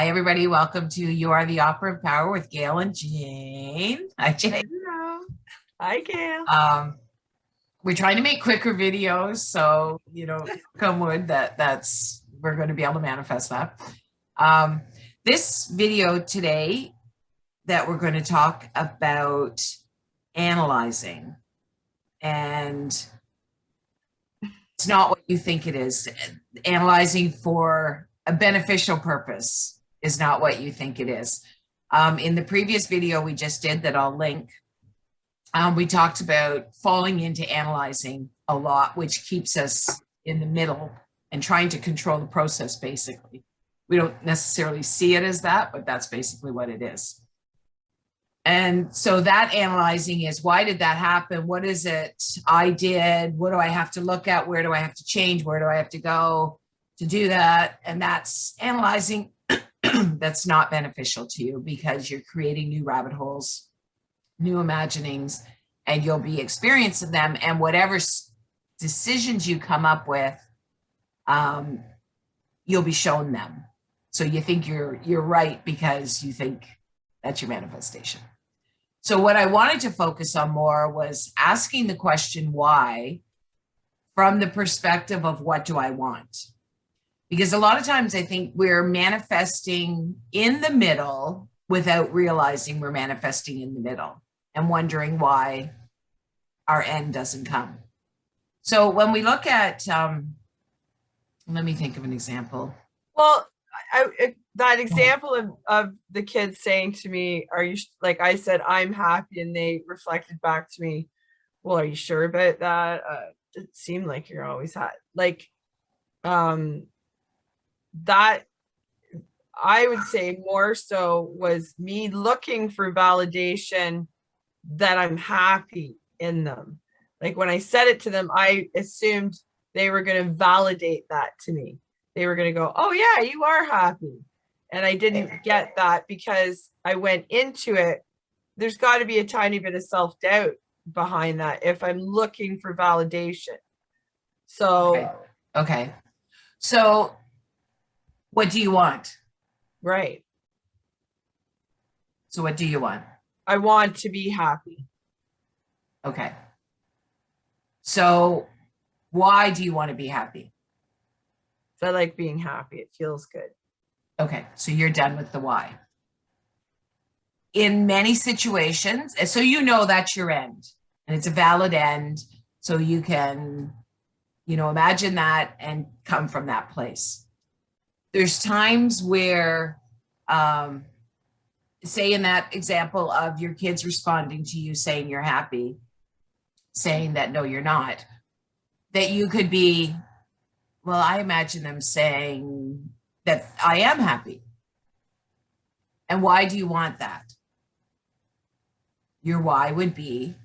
Hi, everybody. Welcome to You Are the Opera of Power with Gail and Jane. Hi, Jane. Hello. Hi, Gail. We're trying to make quicker videos, so come wood that's we're going to be able to manifest that. This video today that we're going to talk about analyzing, and it's not what you think it is. Analyzing for a beneficial purpose is not what you think it is. In the previous video we just did that I'll link, we talked about falling into analyzing a lot, which keeps us in the middle and trying to control the process, basically. We don't necessarily see it as that, but that's basically what it is. And so that analyzing is, why did that happen? What is it I did? What do I have to look at? Where do I have to change? Where do I have to go to do that? And that's analyzing that's not beneficial to you, because you're creating new rabbit holes, new imaginings, and you'll be experiencing them. And whatever decisions you come up with, you'll be shown them. So you think you're right because you think that's your manifestation. So what I wanted to focus on more was asking the question why from the perspective of what do I want? Because a lot of times I think we're manifesting in the middle without realizing we're manifesting in the middle and wondering why our end doesn't come. So when we look at, let me think of an example. Well, that example of the kids saying to me, are you, like I said, I'm happy, and they reflected back to me, well, are you sure about that? It seemed like you're always happy. Like, that I would say more so was me looking for validation that I'm happy in them. Like when I said it to them, I assumed they were going to validate that to me. They were going to go, oh yeah, you are happy. And I didn't get that because I went into it. There's got to be a tiny bit of self-doubt behind that if I'm looking for validation. So, okay. So what do you want? Right. So what do you want? I want to be happy. Okay. So why do you want to be happy? I like being happy. It feels good. Okay. So you're done with the why. In many situations, so that's your end, and it's a valid end. So you can, imagine that and come from that place. There's times where, say in that example of your kids responding to you saying you're happy, saying that no, you're not, that you could be, well, I imagine them saying that I am happy. And why do you want that? Your why would be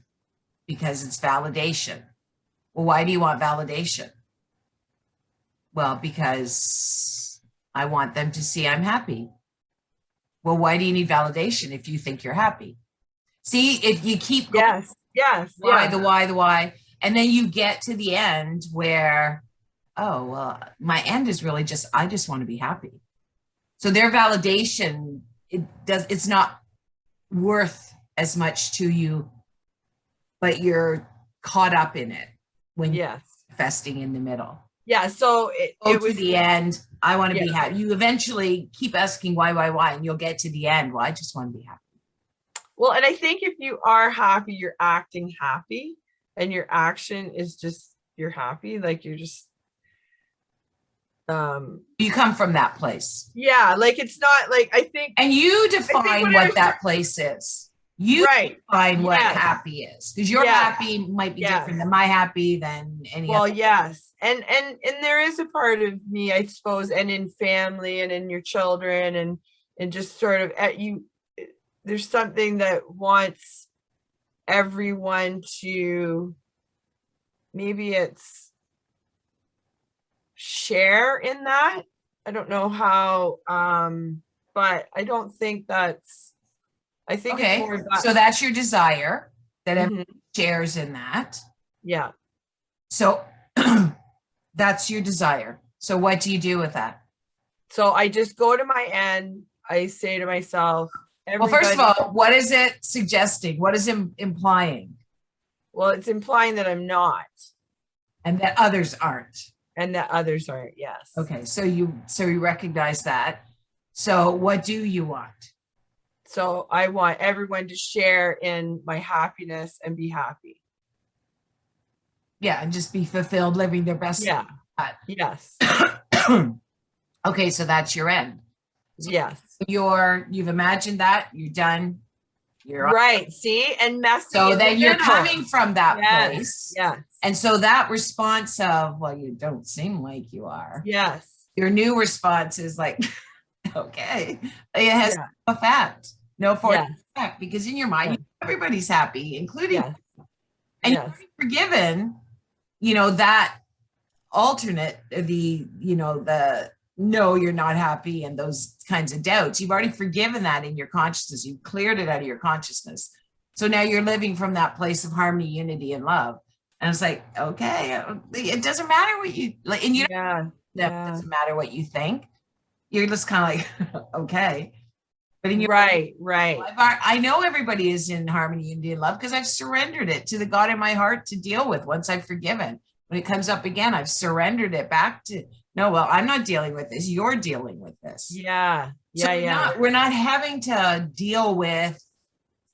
because it's validation. Well, why do you want validation? Well, because I want them to see I'm happy. Well, why do you need validation if you think you're happy? See, if you keep going, the why, and then you get to the end where, oh, well, my end is really just, I just want to be happy. So their validation, it's not worth as much to you, but you're caught up in it when you're manifesting in the middle. Yeah, so it was the end. I want to be happy. You eventually keep asking why, and you'll get to the end. Well, I just want to be happy. Well, and I think if you are happy, you're acting happy, and your action is just, you're happy. Like you're just, you come from that place. Yeah, like it's not like, I think. And you define what that place is. You define what happy is, because your happy might be different than my happy than any other. Yes. And there is a part of me, I suppose, and in family and in your children and just sort of there's something that wants everyone to, maybe it's share in that. I don't know how, but I don't think that's, I think it's more about, so that's your desire that everyone shares in that. Yeah. So that's your desire. So what do you do with that? So I just go to my end. I say to myself, Well, first of everybody, all, what is it suggesting? What is it implying? well, it's implying that I'm not And that others aren't. and that others aren't. Yes. Okay, so you recognize that. So what do you want? So I want everyone to share in my happiness and be happy. Yeah, and just be fulfilled, living their best Yeah. life. Yes. Okay, so that's your end. Yes. You've imagined that, you're done. You're Right. See, and messy. so in then the you're middle. coming from that Yes. place. Yes. And so that response of, well, you don't seem like you are. Yes. Your new response is like, okay, it has Yeah. no effect, no force Yeah. effect, because in your mind, Yeah. everybody's happy, including, Yes. and Yes. you're already forgiven, that alternate, the no, you're not happy and those kinds of doubts. You've already forgiven that in your consciousness. You've cleared it out of your consciousness. So now you're living from that place of harmony, unity, and love. And it's like, okay, it doesn't matter what you like, and you Yeah. know, Yeah. it doesn't matter what you think. You're just kind of like, okay. But in your Right. Right. I know everybody is in harmony, unity, and love because I've surrendered it to the God in my heart to deal with once I've forgiven. When it comes up again, I've surrendered it back to, no, well, I'm not dealing with this. You're dealing with this. Yeah. So Yeah. we're not having to deal with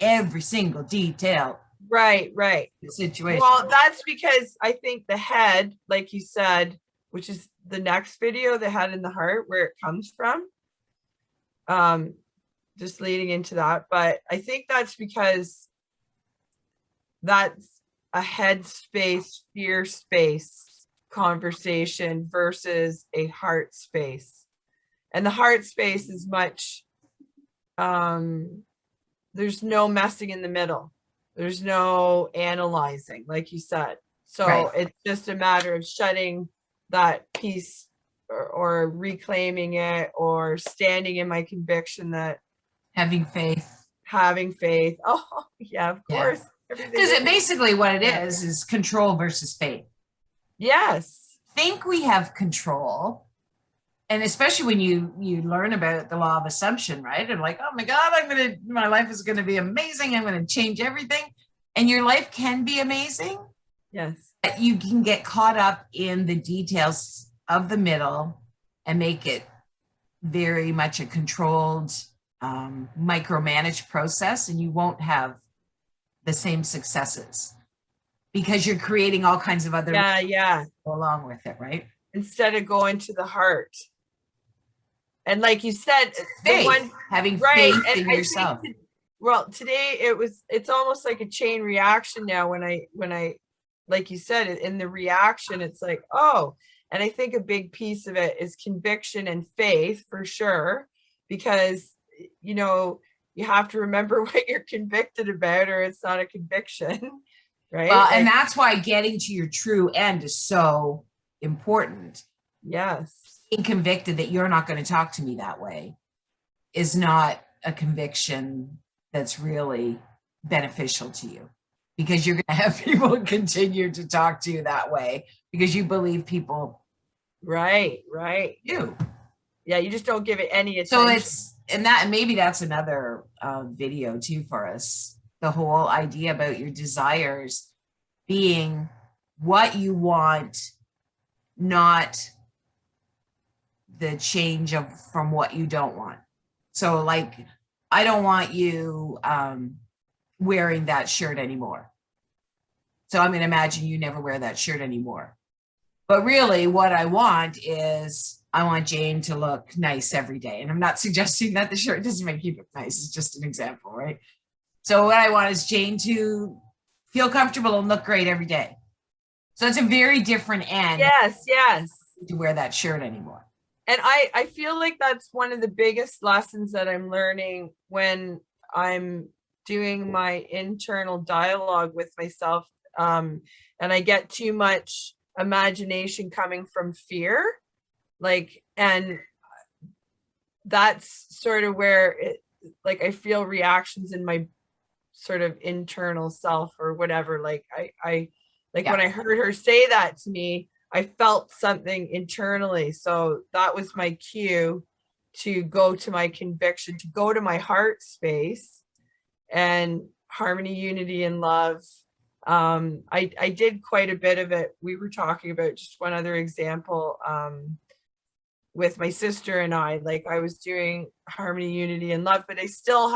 every single detail Right. Right. of the situation. Well, that's because I think the head, like you said, which is the next video, the head and the heart, where it comes from. Just leading into that. But I think that's because that's a head space, fear space conversation versus a heart space. And the heart space is much, there's no messing in the middle. There's no analyzing, like you said. So Right. it's just a matter of shutting that piece or reclaiming it or standing in my conviction that Having faith. having faith. Oh, yeah, of Yeah. course. Everything Because is- basically what it Yeah. is control versus faith. Yes. Think we have control. And especially when you learn about the law of assumption, right? And like, oh my God, my life is going to be amazing. I'm going to change everything. And your life can be amazing. Yes. But you can get caught up in the details of the middle and make it very much a controlled, micromanaged process, and you won't have the same successes because you're creating all kinds of other Yeah. go along with it, right? Instead of going to the heart. And like you said, the Faith, one having right. faith And in I yourself. think well, today it's almost like a chain reaction now when I like you said, in the reaction, it's like, oh, and I think a big piece of it is conviction and faith for sure, because you have to remember what you're convicted about, or it's not a conviction, right? Well, and that's why getting to your true end is so important. Yes. Being convicted that you're not going to talk to me that way is not a conviction that's really beneficial to you, because you're going to have people continue to talk to you that way because you believe people Right. do. Yeah, you just don't give it any attention. So it's, and maybe that's another video too for us. The whole idea about your desires being what you want, not the change from what you don't want. So like, I don't want you wearing that shirt anymore. So I'm going to imagine you never wear that shirt anymore. But really what I want is I want Jane to look nice every day. And I'm not suggesting that the shirt doesn't make you look nice. It's just an example, right? So what I want is Jane to feel comfortable and look great every day. So it's a very different end. Yes. To wear that shirt anymore. And I feel like that's one of the biggest lessons that I'm learning when I'm doing my internal dialogue with myself. And I get too much imagination coming from fear. And that's sort of where I feel reactions in my sort of internal self or whatever. When I heard her say that to me, I felt something internally. So that was my cue to go to my conviction, to go to my heart space and harmony, unity, and love. I did quite a bit of it. We were talking about just one other example with my sister and I, like I was doing harmony, unity, and love, but I still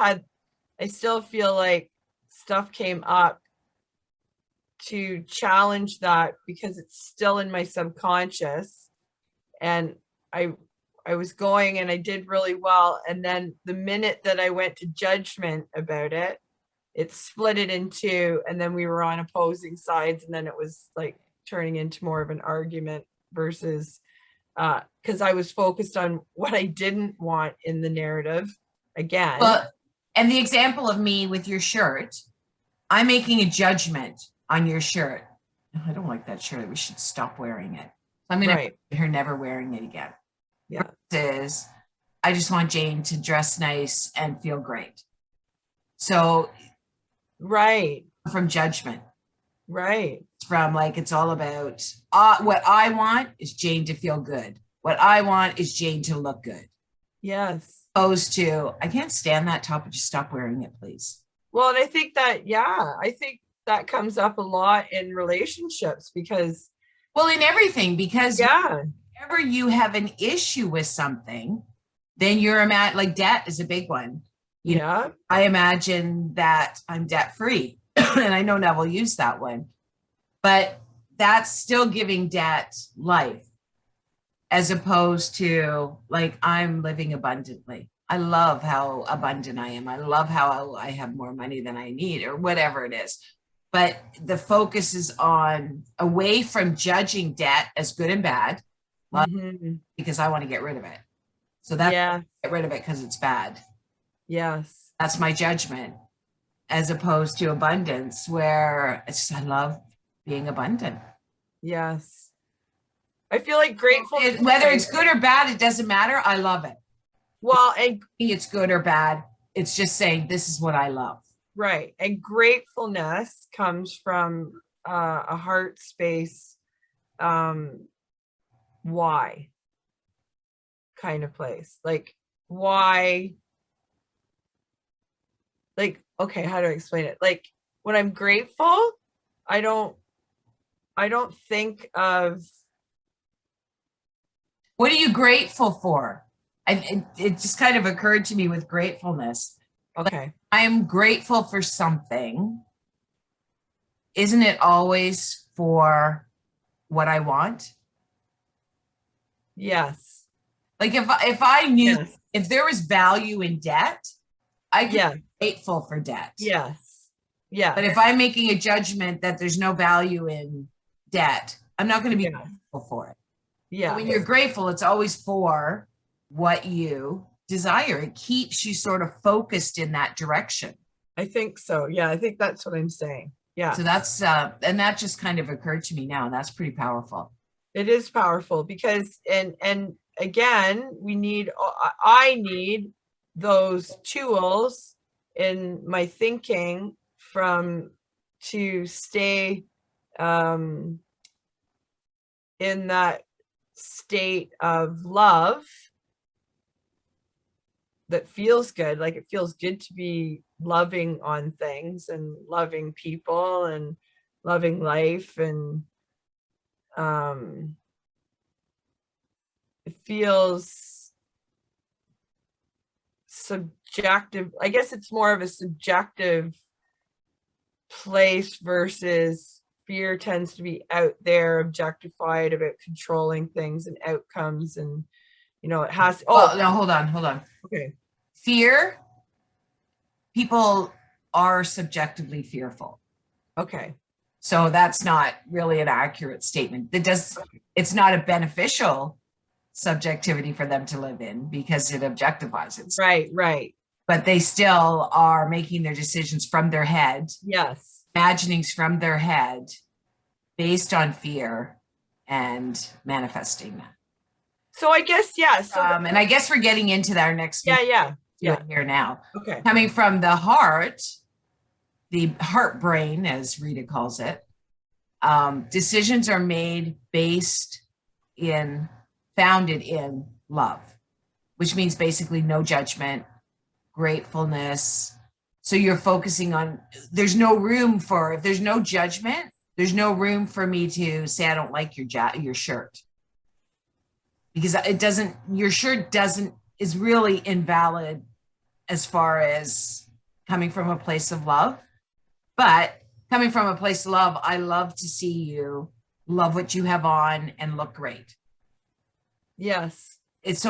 feel like stuff came up to challenge that because it's still in my subconscious. And I was going and I did really well. And then the minute that I went to judgment about it, it split it in two, and then we were on opposing sides, and then it was like turning into more of an argument versus because I was focused on what I didn't want in the narrative again. Well, and the example of me with your shirt, I'm making a judgment on your shirt. I don't like that shirt. We should stop wearing it. I'm going Right. to her never wearing it again. Yeah. Versus, I just want Jane to dress nice and feel great. So Right. from judgment, Right. from like, it's all about what I want is Jane to feel good. What I want is Jane to look good. Yes. Opposed to, I can't stand that top, but just stop wearing it, please. Well, and I think that, yeah, I think that comes up a lot in relationships because, Well, in everything, because yeah, whenever you have an issue with something, then you're like debt is a big one. You know, yeah, I imagine that I'm debt free, and I know Neville used that one, but that's still giving debt life, as opposed to like I'm living abundantly. I love how abundant I am. I love how I have more money than I need, or whatever it is. But the focus is on away from judging debt as good and bad, mhm, because I want to get rid of it. So that's yeah, get rid of it because it's bad. yes, That's my judgment, as opposed to abundance, where it's just, I love being abundant. yes. I feel like grateful. Whether it's good or bad, it doesn't matter. I love it. Well, and It's good or bad. It's just saying this is what I love. right, and gratefulness comes from a heart space, why kind of place, like why, like, okay, how do I explain it? Like when I'm grateful, I don't think of, What are you grateful for? It just kind of occurred to me with gratefulness. okay, I am grateful for something. Isn't it always for what I want? yes, Like if I knew yes, if there was value in debt, I could yeah, be grateful for debt. yes, yeah, But if I'm making a judgment that there's no value in debt, I'm not going to be yeah, grateful for it. yeah, When you're grateful, it's always for what you desire. It keeps you sort of focused in that direction. I think so. Yeah, I think that's what I'm saying. Yeah, So that's and that just kind of occurred to me now. And that's pretty powerful. it is powerful because, and again, I need those tools in my thinking to stay in that state of love that feels good. Like it feels good to be loving on things and loving people and loving life, and it feels subjective. I guess it's more of a subjective place versus fear tends to be out there, objectified, about controlling things and outcomes, and it has. Oh, no, hold on. Okay. Fear. People are subjectively fearful. Okay. So that's not really an accurate statement. It's not a beneficial subjectivity for them to live in because it objectifies it. Right. But they still are making their decisions from their head, Yes. imaginings from their head based on fear and manifesting that. So I guess, yeah. So and I guess we're getting into our next yeah. here now. Okay. Coming from the heart brain, as Rita calls it, Decisions are made founded in love, which means basically no judgment, gratefulness. So you're focusing on, there's no room for, if there's no judgment, there's no room for me to say, I don't like your shirt. Because it doesn't, your shirt is really invalid as far as coming from a place of love. But coming from a place of love, I love to see you love what you have on and look great. Yes. It's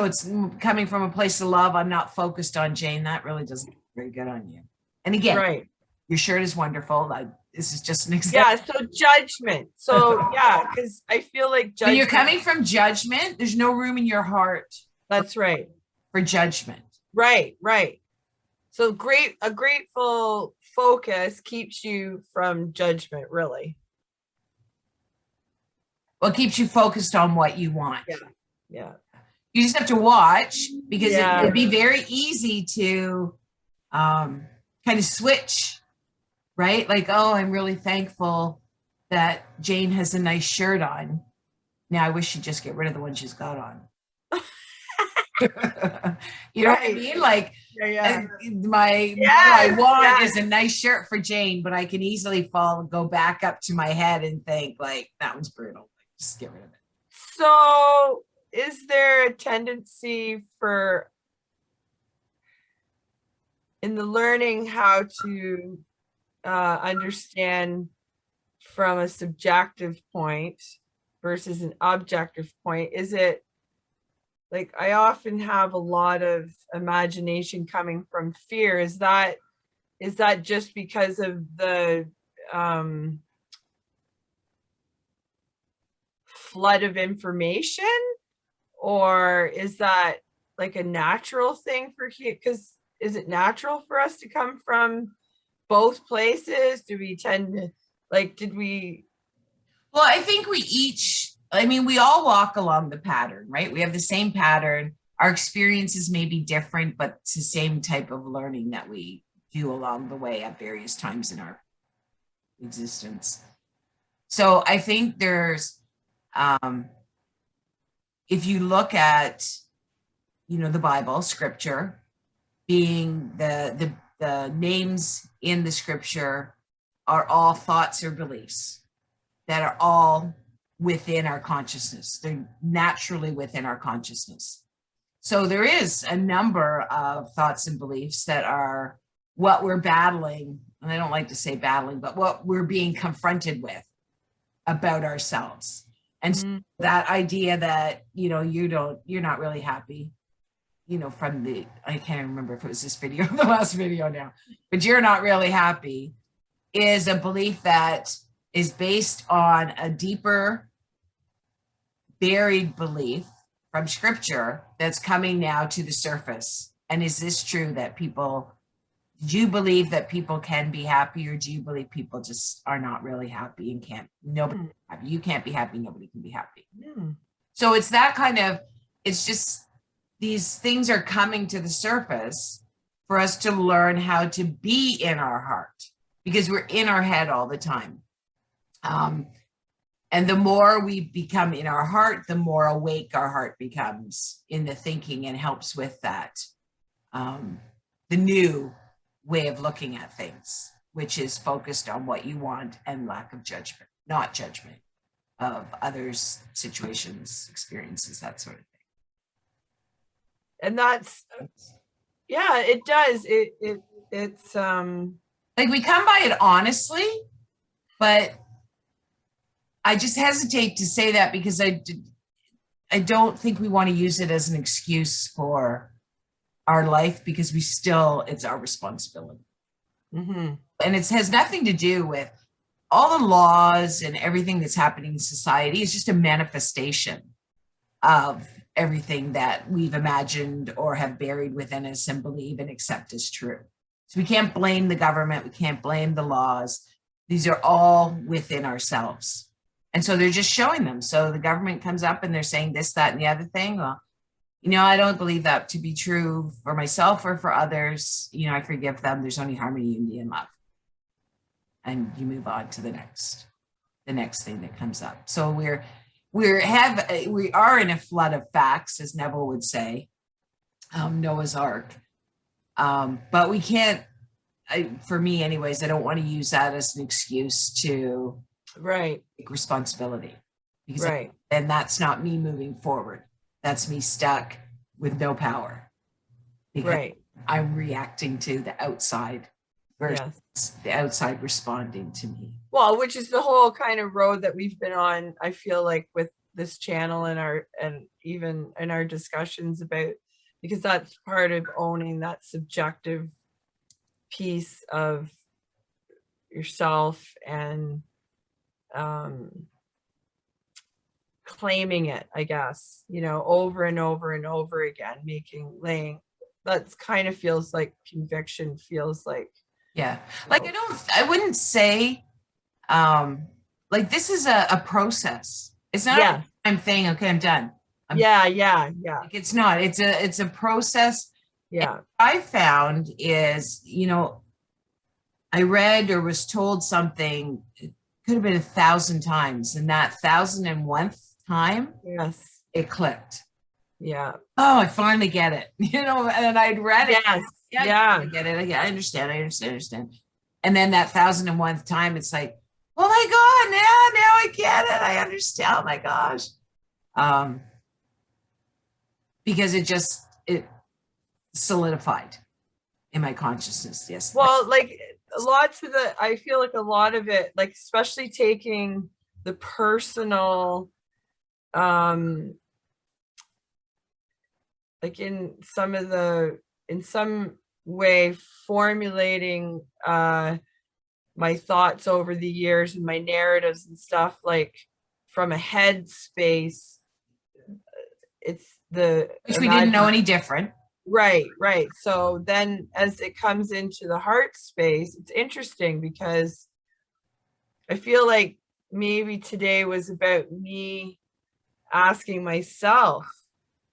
coming from a place of love. I'm not focused on, Jane, that really doesn't look very good on you. And again, right. Your shirt is wonderful. This is just an example. Yeah, so judgment. So yeah, because I feel like judgment. When you're coming from judgment, there's no room in your heart. That's right. For judgment. Right, right. So a grateful focus keeps you from judgment, really. Well, it keeps you focused on what you want. Yeah. Yeah. You just have to watch, because it would be very easy to kind of switch, right? Like, oh, I'm really thankful that Jane has a nice shirt on. Now I wish she'd just get rid of the one she's got on. You know what I mean? Like, what I want is a nice shirt for Jane, but I can easily go back up to my head and think, like, that one's brutal. Just get rid of it. So is there a tendency for, in the learning how to understand from a subjective point versus an objective point, is it like, I often have a lot of imagination coming from fear? Is that just because of the flood of information, or is that like a natural thing for here? Because is it natural for us to come from both places? Do we tend to, like, well, I think we all walk along the pattern, right? We have the same pattern. Our experiences may be different, but it's the same type of learning that we do along the way at various times in our existence. So I think there's, if you look at, the Bible, scripture, being the names in the scripture are all thoughts or beliefs that are all within our consciousness. They're naturally within our consciousness. So there is a number of thoughts and beliefs that are what we're battling, and I don't like to say battling, but what we're being confronted with about ourselves. And so that idea that, you're not really happy, from I can't remember if it was this video or the last video now, but you're not really happy is a belief that is based on a deeper buried belief from scripture that's coming now to the surface. And is this true that do you believe that people can be happy, or do you believe people just are not really happy and nobody happy? You can't be happy, nobody can be happy. So it's that kind of, it's just these things are coming to the surface for us to learn how to be in our heart, because we're in our head all the time. And the more we become in our heart, the more awake our heart becomes in the thinking, and helps with that, the new way of looking at things, which is focused on what you want and lack of judgment, not judgment of others, situations, experiences, that sort of thing. And that's, yeah, it does. It's like, we come by it honestly, but I just hesitate to say that because I don't think we want to use it as an excuse for our life, because it's our responsibility. And it has nothing to do with all the laws and everything that's happening in society. It's just a manifestation of everything that we've imagined or have buried within us and believe and accept as true. So we can't blame the government. We can't blame the laws. These are all within ourselves. And so they're just showing them. So the government comes up and they're saying this, that, and the other thing. Well, I don't believe that to be true for myself or for others. I forgive them. There's only harmony, unity, and love. And you move on to the next. the next thing that comes up. So we are in a flood of facts, as Neville would say, Noah's Ark. But we can't, for me anyways, I don't want to use that as an excuse to Right. take responsibility, because Right. and that's not me moving forward. That's me stuck with no power, because Right. I'm reacting to the outside versus Yes. the outside responding to me. Well, which is the whole kind of road that we've been on, I feel like, with this channel and even in our discussions about, because that's part of owning that subjective piece of yourself and claiming it, I guess, over and over and over again, that's kind of feels like conviction, feels like. Yeah. Like I wouldn't say like this is a process. It's not Yeah. I'm saying, okay, I'm done. Yeah. Like it's not. It's a process. Yeah. I found is, I read or was told something, it could have been 1,000 times, and that 1,001th time, Yes. it clicked. Yeah. Oh, I finally get it. And I'd read it. Yes. Yeah. I get it. Yeah, I understand. And then that 1,001th time, it's like, oh my God, now I get it. I understand. Oh my gosh. Because it solidified in my consciousness. Yes. Well, like I feel like a lot of it, like especially taking the personal, like in some way formulating my thoughts over the years and my narratives and stuff, like from a head space, it's which we didn't know any different. Right. So then as it comes into the heart space, it's interesting because I feel like maybe today was about me asking myself,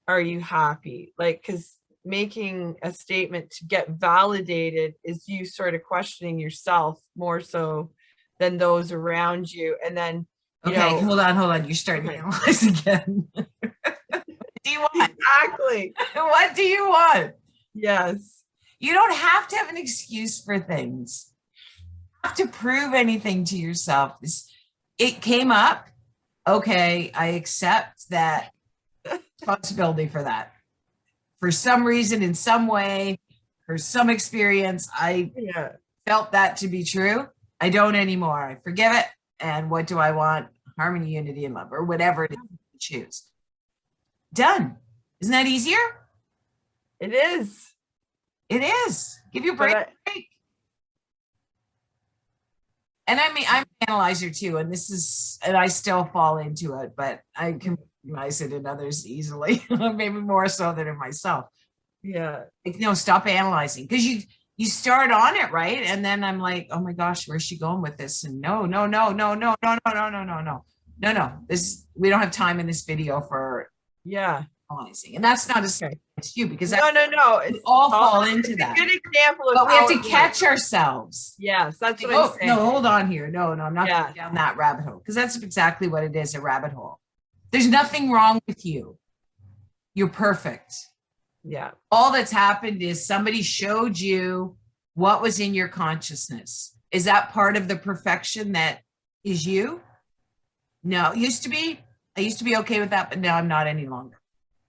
are you happy? Like, because making a statement to get validated is you sort of questioning yourself more so than those around you. And then, okay, hold on. You're starting to analyze again. Do you want? Exactly. What do you want? Yes. You don't have to have an excuse for things. You have to prove anything to yourself. It came up. Okay, I accept that responsibility for that. For some reason, in some way, for some experience, I felt that to be true. I don't anymore. I forgive it. And what do I want? Harmony, unity, and love, or whatever it is you choose. Done. Isn't that easier? It is. It is. Give you a break. And I mean, I'm an analyzer too, and I still fall into it, but I can recognize it in others easily, maybe more so than in myself. Yeah. Like, no, stop analyzing, because you start on it, right? And then I'm like, oh my gosh, where's she going with this? And no. We don't have time in this video for analyzing. And that's not a statement to you, because no. We all fall into that. A good example of but we have to catch ourselves. Yes, that's what I'm saying. No, hold on here. No, I'm not going down that rabbit hole, because that's exactly what it is, a rabbit hole. There's nothing wrong with you. You're perfect. Yeah. All that's happened is somebody showed you what was in your consciousness. Is that part of the perfection that is you? No, I used to be okay with that, but now I'm not any longer.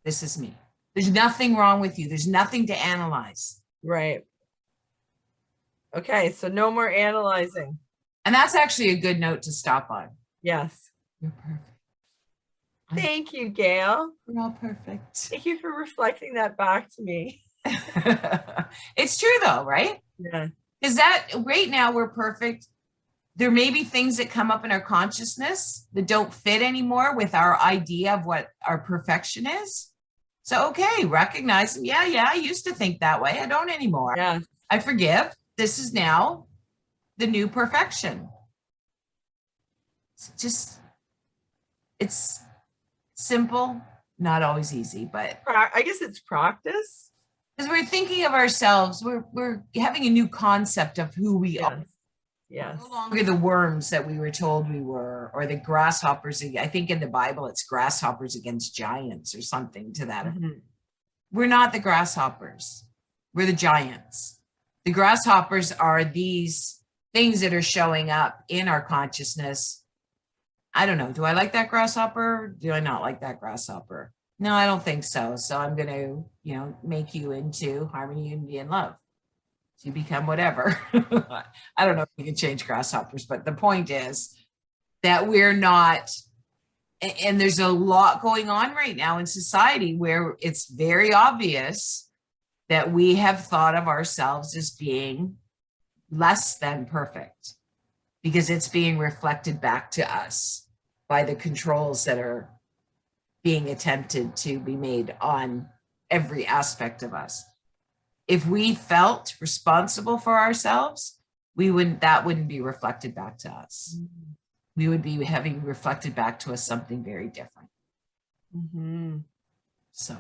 This is me. There's nothing wrong with you. There's nothing to analyze. Right. Okay, so no more analyzing. And that's actually a good note to stop on. Yes. You're perfect. Thank you, Gail. We're all perfect. Thank you for reflecting that back to me. It's true though, right? Yeah. Is that right now we're perfect? There may be things that come up in our consciousness that don't fit anymore with our idea of what our perfection is. So, okay, recognize them. Yeah, I used to think that way. I don't anymore. Yeah. I forgive. This is now the new perfection. It's simple, not always easy, but I guess it's practice. Because we're thinking of ourselves, we're having a new concept of who we are. Yes. No longer the worms that we were told we were, or the grasshoppers. I think in the Bible it's grasshoppers against giants or something to that. Mhm. We're not the grasshoppers. We're the giants. The grasshoppers are these things that are showing up in our consciousness. I don't know. Do I like that grasshopper? Do I not like that grasshopper? No, I don't think so. So I'm going to, make you into harmony, unity, and love. So you become whatever. I don't know if you can change grasshoppers, but the point is that we're not, and there's a lot going on right now in society where it's very obvious that we have thought of ourselves as being less than perfect because it's being reflected back to us by the controls that are being attempted to be made on every aspect of us. If we felt responsible for ourselves, that wouldn't be reflected back to us. We would be having reflected back to us something very different. Mm-hmm. So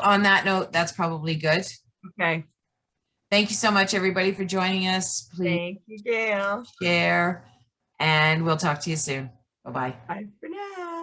on that note, that's probably good. Okay. Thank you so much, everybody, for joining us. Please Thank you, Gail. share, and we'll talk to you soon. Bye-bye. Bye for now.